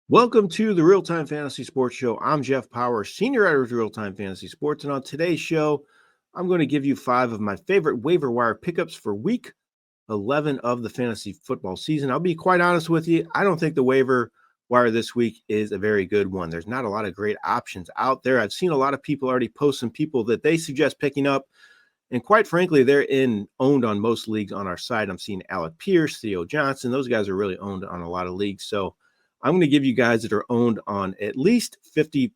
Welcome to the RealTime Fantasy Sports Show. I'm Jeff Paur, Senior Editor of RealTime Fantasy Sports, and on today's show, I'm going to give you 5 of my favorite waiver wire pickups for Week 11 of the fantasy football season. I'll be quite honest with you, I don't think the waiver wire this week is a very good one. There's not a lot of great options out there. I've seen a lot of people already post some people that they suggest picking up, and quite frankly, they're owned on most leagues on our site. I'm seeing Alec Pierce, Theo Johnson. Those guys are really owned on a lot of leagues, so I'm going to give you guys that are owned on at least 50,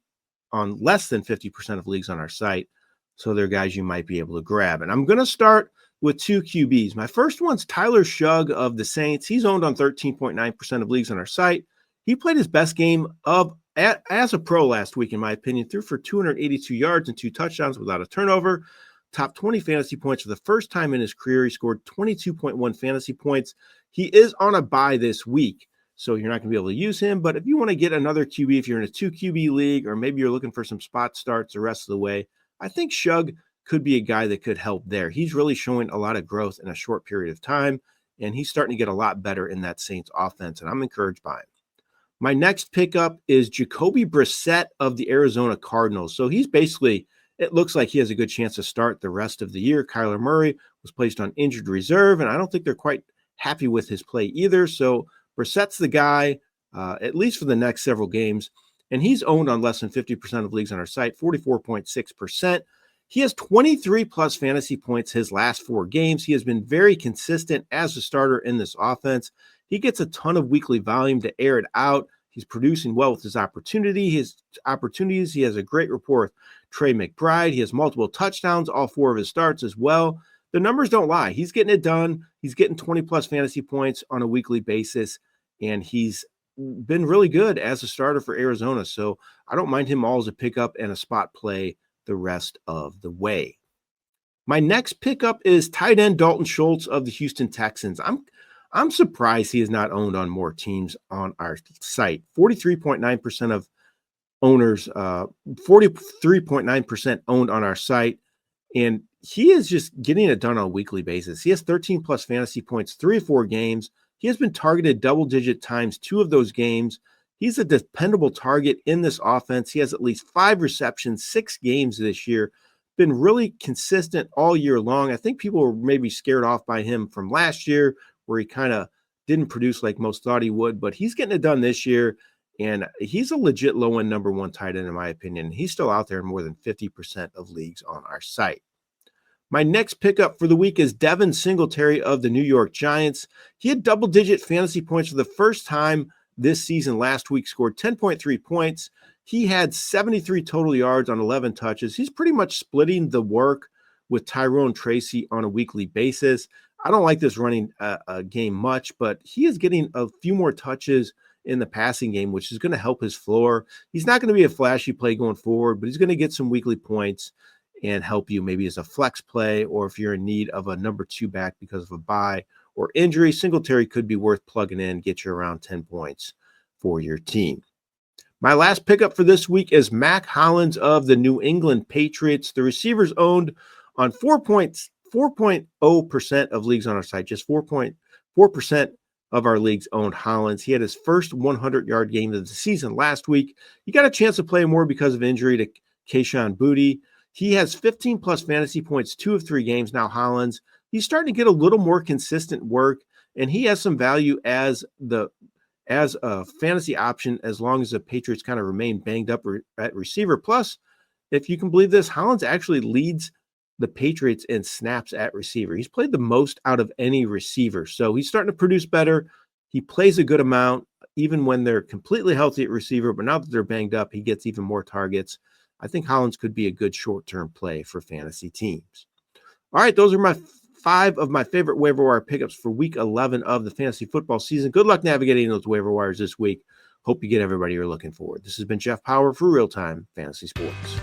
on less than 50% of leagues on our site. So they're guys you might be able to grab. And I'm going to start with 2 QBs. My first one's Tyler Shugg of the Saints. He's owned on 13.9% of leagues on our site. He played his best game as a pro last week, in my opinion, threw for 282 yards and 2 touchdowns without a turnover. Top 20 fantasy points for the first time in his career. He scored 22.1 fantasy points. He is on a bye this week, so you're not going to be able to use him. But if you want to get another QB, if you're in a 2 QB league, or maybe you're looking for some spot starts the rest of the way, I think Shugg could be a guy that could help there. He's really showing a lot of growth in a short period of time, and he's starting to get a lot better in that Saints offense, and I'm encouraged by him. My next pickup is Jacoby Brissett of the Arizona Cardinals. So he's basically, it looks like he has a good chance to start the rest of the year. Kyler Murray was placed on injured reserve, and I don't think they're quite happy with his play either. So Brissett's the guy, at least for the next several games, and he's owned on less than 50% of leagues on our site, 44.6%. He has 23-plus fantasy points his last 4 games. He has been very consistent as a starter in this offense. He gets a ton of weekly volume to air it out. He's producing well with his opportunities. He has a great rapport with Trey McBride. He has multiple touchdowns, all 4 of his starts as well. The numbers don't lie. He's getting it done. He's getting 20-plus fantasy points on a weekly basis, and he's been really good as a starter for Arizona. So I don't mind him all as a pickup and a spot play the rest of the way. My next pickup is tight end Dalton Schultz of the Houston Texans. I'm surprised he is not owned on more teams on our site. 43.9% of owners, 43.9% owned on our site, and he is just getting it done on a weekly basis. He has 13-plus fantasy points, 3 or 4 games. He has been targeted double-digit times 2 of those games. He's a dependable target in this offense. He has at least 5 receptions, 6 games this year. Been really consistent all year long. I think people were maybe scared off by him from last year, where he kind of didn't produce like most thought he would, but he's getting it done this year, and he's a legit low-end number 1 tight end, in my opinion. He's still out there in more than 50% of leagues on our site. My next pickup for the week is Devin Singletary of the New York Giants. He had double-digit fantasy points for the first time this season. Last week, scored 10.3 points. He had 73 total yards on 11 touches. He's pretty much splitting the work with Tyrone Tracy on a weekly basis. I don't like this running game much, but he is getting a few more touches in the passing game, which is going to help his floor. He's not going to be a flashy play going forward, but he's going to get some weekly points and help you maybe as a flex play, or if you're in need of a number 2 back because of a bye or injury, Singletary could be worth plugging in, get you around 10 points for your team. My last pickup for this week is Mac Hollins of the New England Patriots. The receivers owned on 4.0% of leagues on our site, just 4.4% of our leagues owned Hollins. He had his first 100-yard game of the season last week. He got a chance to play more because of injury to Kayshon Boutte. He has 15-plus fantasy points 2 of 3 games now, Hollins. He's starting to get a little more consistent work, and he has some value as a fantasy option as long as the Patriots kind of remain banged up at receiver. Plus, if you can believe this, Hollins actually leads the Patriots in snaps at receiver. He's played the most out of any receiver, so he's starting to produce better. He plays a good amount, even when they're completely healthy at receiver, but now that they're banged up, he gets even more targets. I think Hollins could be a good short-term play for fantasy teams. All right, those are my 5 of my favorite waiver wire pickups for week 11 of the fantasy football season. Good luck navigating those waiver wires this week. Hope you get everybody you're looking for. This has been Jeff Paur for RealTime Fantasy Sports.